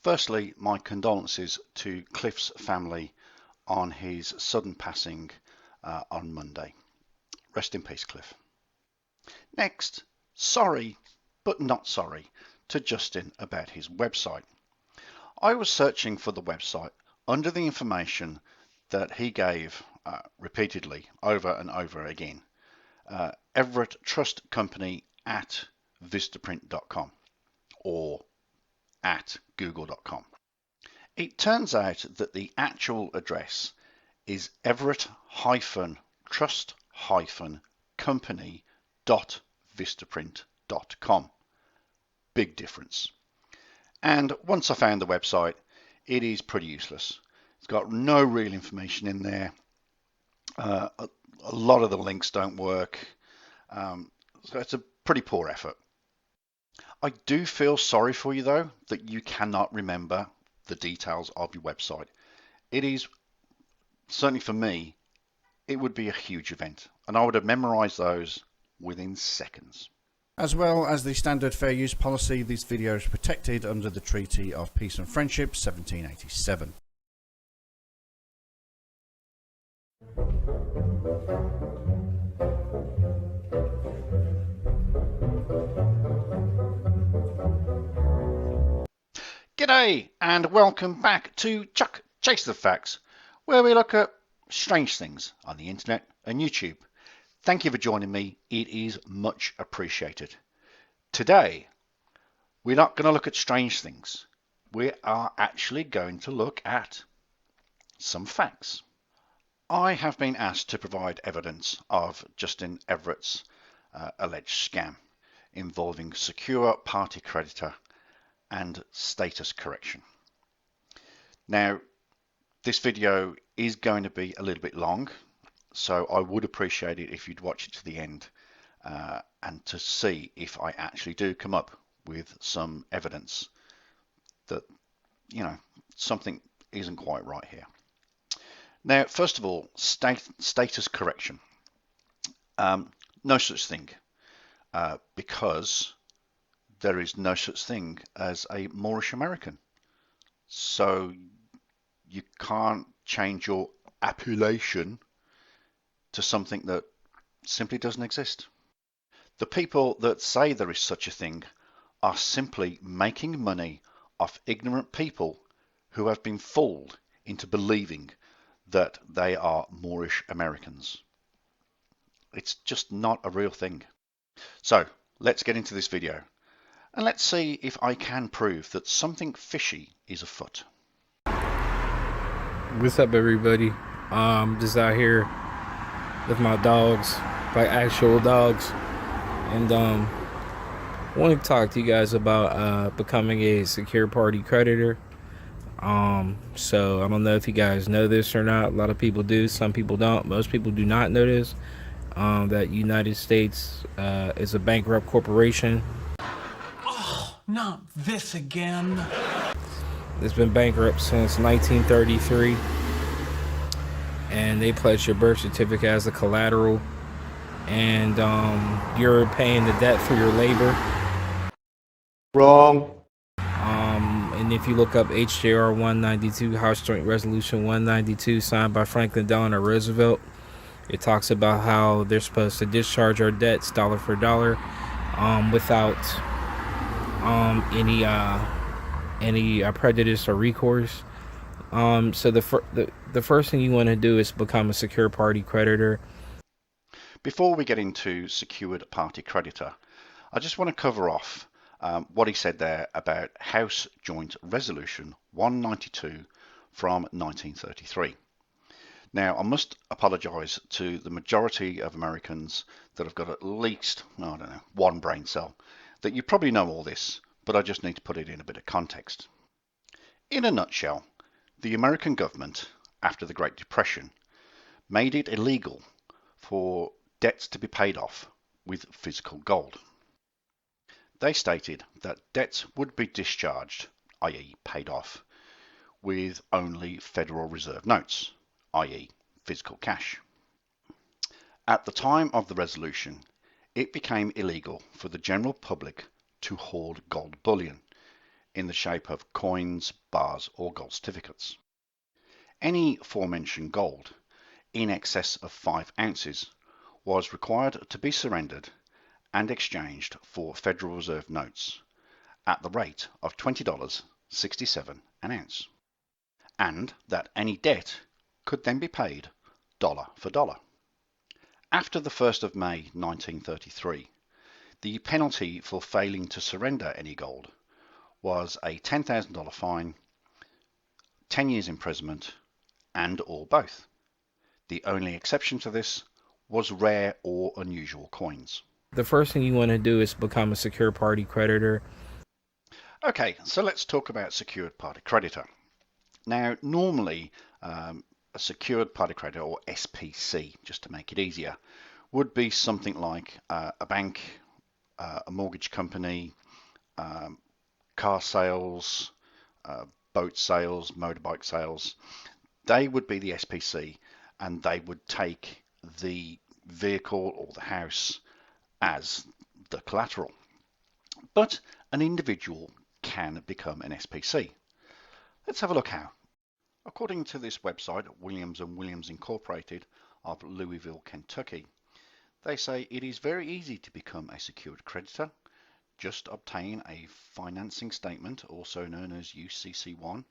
Firstly, my condolences to Cliff's family on his sudden passing on Monday. Rest in peace, Cliff. Next, sorry, but not sorry, to Justin about his website. I was searching for the website under the information that he gave repeatedly over and over again. Everett Trust Company at vistaprint.com or at google.com. It turns out that the actual address is everett-trust-company.vistaprint.com. Big difference. And once I found the website, it is pretty useless. It's got no real information in there. A lot of the links don't work. So it's a pretty poor effort. I do feel sorry for you, though, that you cannot remember the details of your website. It is, certainly for me, it would be a huge event, and I would have memorized those within seconds. As well as the standard fair use policy, this video is protected under the Treaty of Peace and Friendship 1787. G'day and welcome back to Chuck Chase the Facts, where we look at strange things on the internet and YouTube. Thank you for joining me. It is much appreciated. Today, we're not going to look at strange things. We are actually going to look at some facts. I have been asked to provide evidence of Justin Everett's alleged scam involving secure party creditor and status correction. Now, this video is going to be a little bit long, so I would appreciate it if you'd watch it to the end and to see if I actually do come up with some evidence that, you know, something isn't quite right here. Now, first of all, status correction. No such thing, because there is no such thing as a Moorish American. So you can't change your appellation to something that simply doesn't exist. The people that say there is such a thing are simply making money off ignorant people who have been fooled into believing that they are Moorish Americans. It's just not a real thing. So let's get into this video. And let's see if I can prove that something fishy is afoot. What's up, everybody? Just out here with my dogs, like actual dogs, and want to talk to you guys about becoming a secure party creditor. So I don't know if you guys know this or not. A lot of people do, some people don't. Most people do not know this. That United States is a bankrupt corporation. Not this again. It's been bankrupt since 1933, and they pledge your birth certificate as a collateral, and you're paying the debt for your labor. Wrong. And if you look up HJR 192, House Joint Resolution 192, signed by Franklin Delano Roosevelt, it talks about how they're supposed to discharge our debts dollar for dollar, without any prejudice or recourse. So the first thing you want to do is become a secure party creditor. Before we get into secured party creditor, I just want to cover off what he said there about House Joint Resolution 192 from 1933. Now, I must apologise to the majority of Americans that have got at least, I don't know, one brain cell, that you probably know all this, but I just need to put it in a bit of context. In a nutshell, the American government, after the Great Depression, made it illegal for debts to be paid off with physical gold. They stated that debts would be discharged, i.e. paid off, with only Federal Reserve notes, i.e. physical cash. At the time of the resolution, it became illegal for the general public to hoard gold bullion, in the shape of coins, bars, or gold certificates. Any aforementioned gold in excess of 5 ounces was required to be surrendered and exchanged for Federal Reserve notes at the rate of $20.67 an ounce, and that any debt could then be paid dollar for dollar. After the 1st of May 1933, the penalty for failing to surrender any gold was a $10,000 fine, 10 years imprisonment, and or both. The only exception to this was rare or unusual coins. The first thing you want to do is become a secure party creditor. Okay, so let's talk about secured party creditor. Now, normally a secured party creditor, or SPC, just to make it easier, would be something like a bank, a mortgage company, car sales, boat sales, motorbike sales. They would be the SPC, and they would take the vehicle or the house as the collateral. But an individual can become an SPC. Let's have a look how. According to this website, Williams & Williams Incorporated of Louisville, Kentucky, they say it is very easy to become a secured creditor. Just obtain a financing statement, also known as UCC1,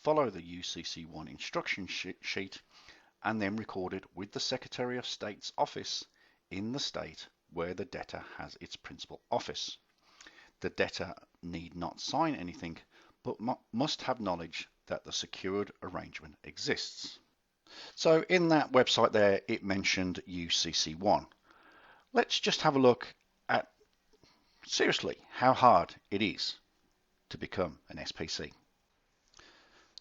follow the UCC1 instruction sheet, and then record it with the Secretary of State's office in the state where the debtor has its principal office. The debtor need not sign anything, but must have knowledge that the secured arrangement exists. So in that website there, it mentioned UCC1. Let's just have a look at, seriously, how hard it is to become an SPC.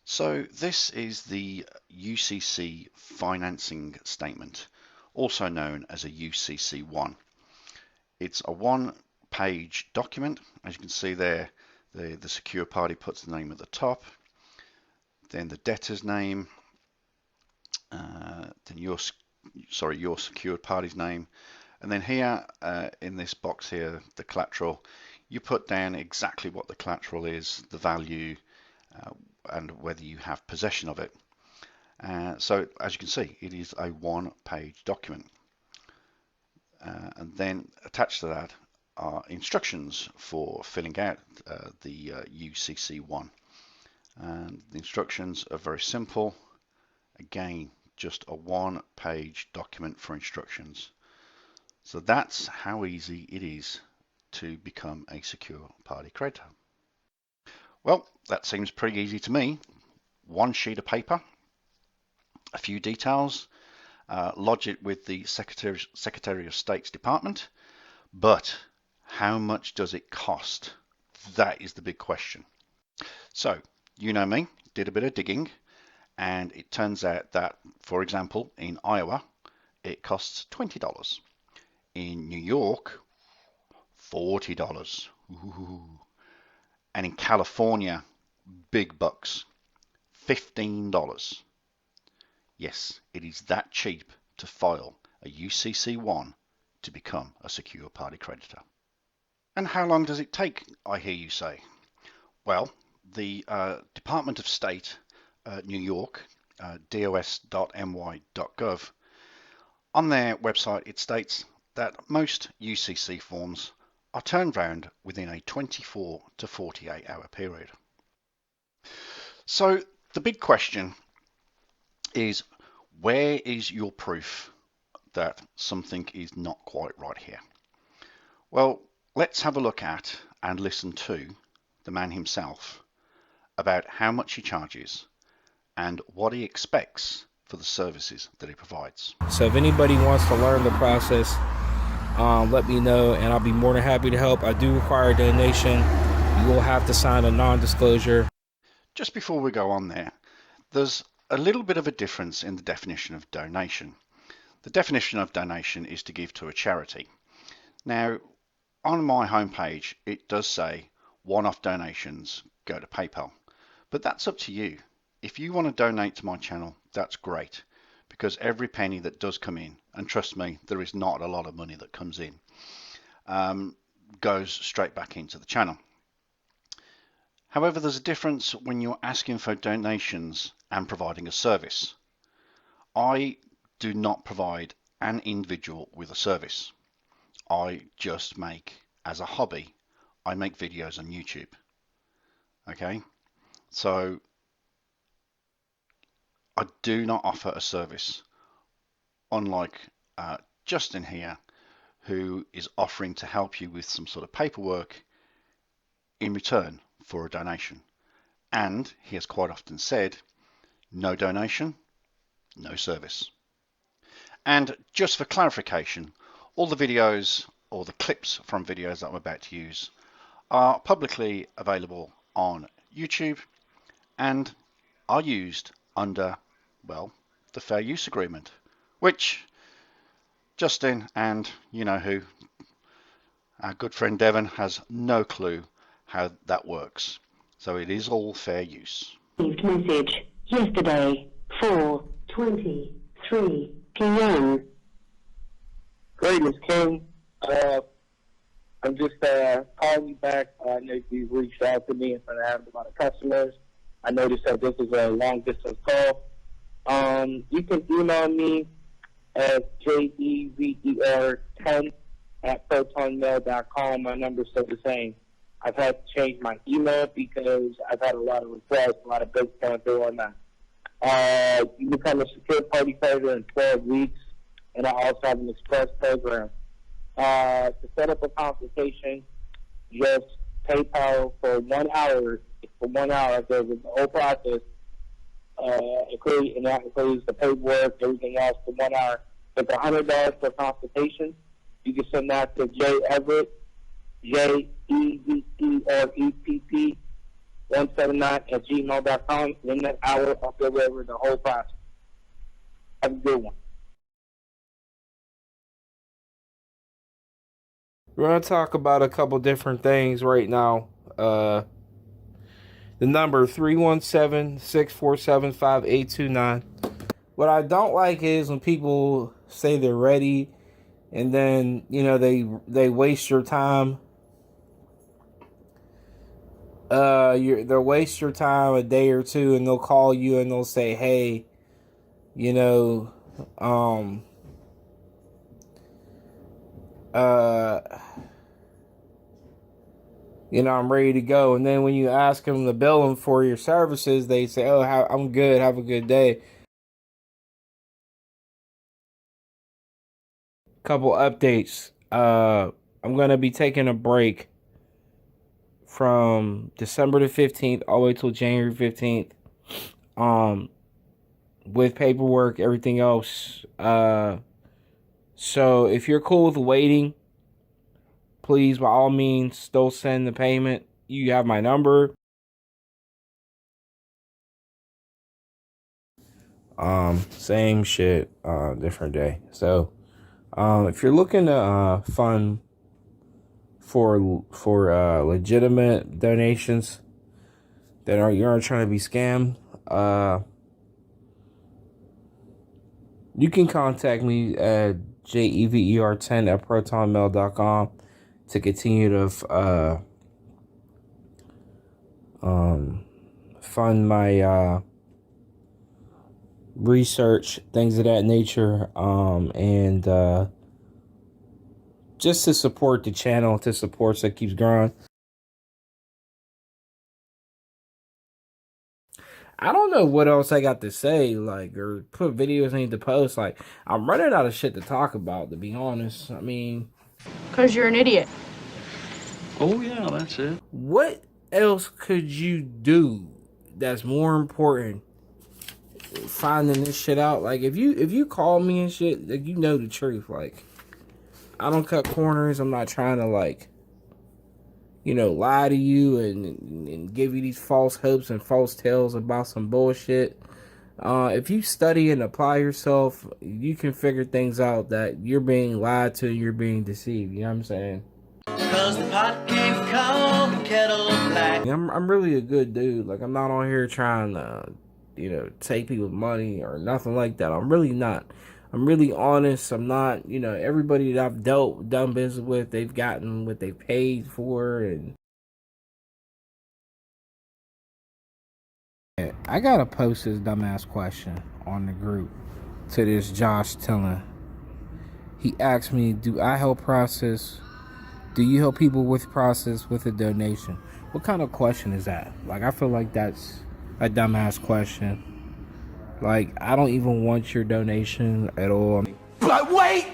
So this is the UCC financing statement, also known as a UCC1. It's a one-page document. As you can see there, the secure party puts the name at the top, then the debtor's name, then your secured party's name, and then here in this box here, the collateral, you put down exactly what the collateral is, the value, and whether you have possession of it. So as you can see, it is a one-page document. And then attached to that are instructions for filling out the UCC1. And the instructions are very simple. Again, just a one-page document for instructions. So that's how easy it is to become a secure party creditor. Well, that seems pretty easy to me. One sheet of paper, a few details, lodge it with the Secretary of State's department, but how much does it cost? That is the big question. So, you know me, did a bit of digging, and it turns out that, for example, in Iowa, it costs $20. In New York, $40. Ooh. And in California, big bucks, $15. Yes, it is that cheap to file a UCC1 to become a secure party creditor. And how long does it take, I hear you say? Well, the Department of State, New York, dos.ny.gov, on their website it states that most UCC forms are turned round within a 24 to 48 hour period. So the big question is, where is your proof that something is not quite right here? Well, let's have a look at and listen to the man himself about how much he charges and what he expects for the services that he provides. So if anybody wants to learn the process, let me know and I'll be more than happy to help. I do require a donation. You will have to sign a non-disclosure. Just before we go on there, there's a little bit of a difference in the definition of donation. The definition of donation is to give to a charity. Now, on my homepage, it does say one-off donations go to PayPal, but that's up to you. If you want to donate to my channel, that's great, because every penny that does come in, and trust me, there is not a lot of money that comes in, goes straight back into the channel. However, there's a difference when you're asking for donations and providing a service. I do not provide an individual with a service. I just make, as a hobby, I make videos on YouTube. Okay, so I do not offer a service, unlike Justin here, who is offering to help you with some sort of paperwork in return for a donation. And he has quite often said, no donation, no service. And just for clarification, all the videos or the clips from videos that I'm about to use are publicly available on YouTube and are used under, well, the Fair Use Agreement, which Justin and you know who, our good friend Devon, has no clue how that works. So it is all fair use. Message yesterday, 4:23 p.m. Greatness King. I'm just calling you back. I know you've reached out to me in front of having a lot of customers. I noticed that this is a long distance call. You can email me at jever10@protonmail.com. My number's still the same. I've had to change my email because I've had a lot of requests, a lot of bills coming through on that. You become a secured party creditor in 12 weeks, and I also have an express program. To set up a consultation, just PayPal for 1 hour. For 1 hour, there's the whole process, and that includes the paperwork, everything else for 1 hour. It's $100 per consultation. You can send that to J Everett, JEVEREPP 179@gmail.com. In that hour, I'll deliver the whole process. Have a good one. We're going to talk about a couple different things right now. The number 317-647-5829. What I don't like is when people say they're ready and then, you know, they waste your time. They'll waste your time a day or two, and they'll call you and they'll say, hey, you know, I'm ready to go. And then when you ask them to bill them for your services, they say, oh, I'm good. Have a good day. Couple updates. I'm going to be taking a break from December the 15th all the way till January 15th. With paperwork, everything else. So if you're cool with waiting, please, by all means, still send the payment. You have my number. Same shit, different day. So, if you're looking to fund for legitimate donations that you aren't trying to be scammed, you can contact me at jever10@protonmail.com to continue to fund my research, things of that nature, and just to support the channel, to support so it keeps growing. I don't know what else I got to say, like, or put videos I need to post. Like, I'm running out of shit to talk about, to be honest. I mean, 'cause you're an idiot. Oh, yeah, that's it. what else could you do that's more important finding this shit out? Like, if you call me and shit, like, you know the truth. Like, I don't cut corners. I'm not trying to, like, lie to you and give you these false hopes and false tales about some bullshit. If you study and apply yourself, you can figure things out that you're being lied to and you're being deceived. You know what I'm saying? 'Cause the pot can't call the kettle black. I'm really a good dude. Like, I'm not on here trying to, take people's money or nothing like that. I'm really not. I'm really honest. I'm not, everybody that I've done business with, they've gotten what they paid for, and I gotta post this dumbass question on the group to this Josh Tillin. He asked me, do you help people with process with a donation? What kind of question is that? Like, I feel like that's a dumbass question. Like, I don't even want your donation at all. But wait,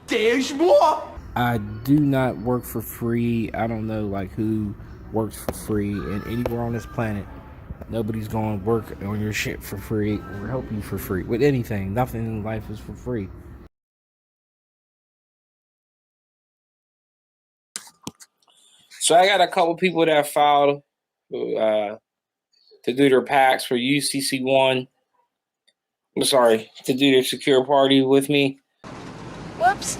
there's more. I do not work for free. I don't know like who works for free, and anywhere on this planet, nobody's going to work on your shit for free or help you for free with anything. Nothing in life is for free. So I got a couple people that filed to do their packs for UCC1. I'm sorry, to do their secure party with me. Whoops.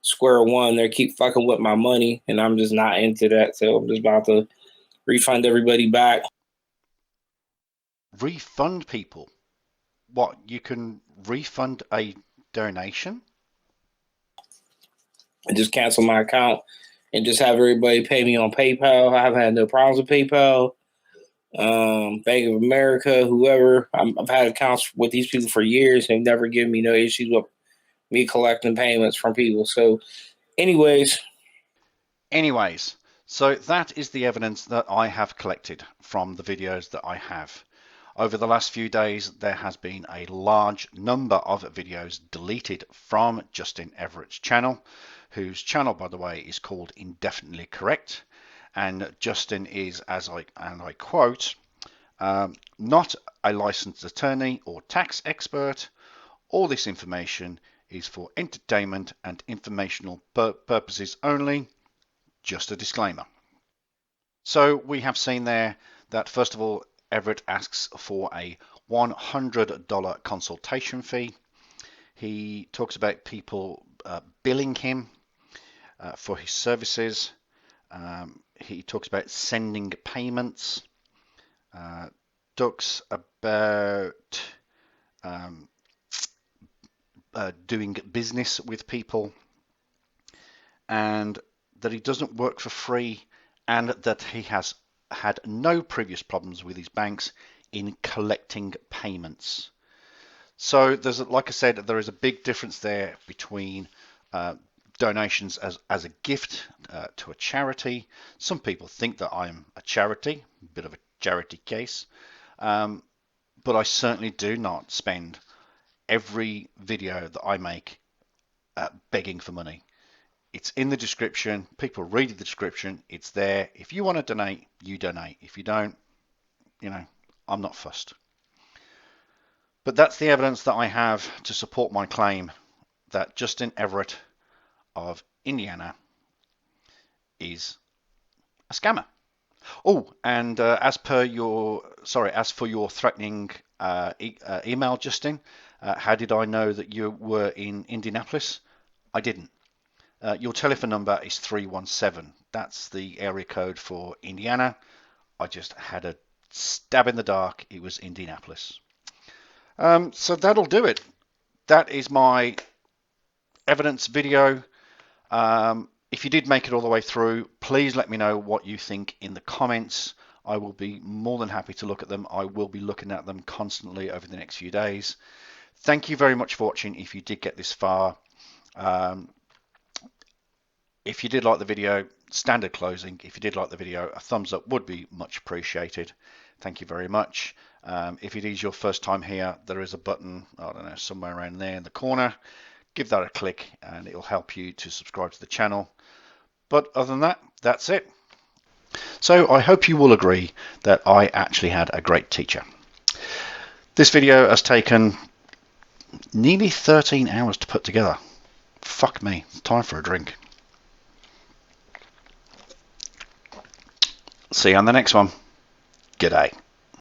Square one, they keep fucking with my money, and I'm just not into that. So I'm just about to refund everybody back. Refund people? What, you can refund a donation? And just cancel my account and just have everybody pay me on PayPal. I haven't had no problems with PayPal. Bank of America, whoever. I've had accounts with these people for years. They've never given me no issues with me collecting payments from people. So anyways, so that is the evidence that I have collected from the videos that I have. Over the last few days, there has been a large number of videos deleted from Justin Everett's channel, whose channel, by the way, is called Indefinitely Correct. And Justin is, and I quote, not a licensed attorney or tax expert. All this information is for entertainment and informational purposes only. Just a disclaimer. So we have seen there that, first of all, Everett asks for a $100 consultation fee. He talks about people billing him for his services. He talks about sending payments. Talks about doing business with people, and that he doesn't work for free, and that he has had no previous problems with his banks in collecting payments. So there's, like I said, there is a big difference there between donations as a gift to a charity. Some people think that I'm a charity, a bit of a charity case, but I certainly do not spend every video that I make begging for money. It's in the description. People read the description. It's there. If you want to donate, you donate. If you don't, I'm not fussed. But that's the evidence that I have to support my claim that Justin Everett of Indiana is a scammer. Oh, and as for your threatening email, Justin, how did I know that you were in Indianapolis? I didn't. Your telephone number is 317. That's the area code for Indiana. I just had a stab in the dark. It was Indianapolis. So that'll do it. That is my evidence video. If you did make it all the way through, please let me know what you think in the comments. I will be more than happy to look at them. I will be looking at them constantly over the next few days. Thank you very much for watching if you did get this far. If you did like the video, standard closing. If you did like the video, a thumbs up would be much appreciated. Thank you very much. If it is your first time here, there is a button, I don't know, somewhere around there in the corner. Give that a click and it'll help you to subscribe to the channel. But other than that, that's it. So I hope you will agree that I actually had a great teacher. This video has taken nearly 13 hours to put together. Fuck me, it's time for a drink. See you on the next one. G'day.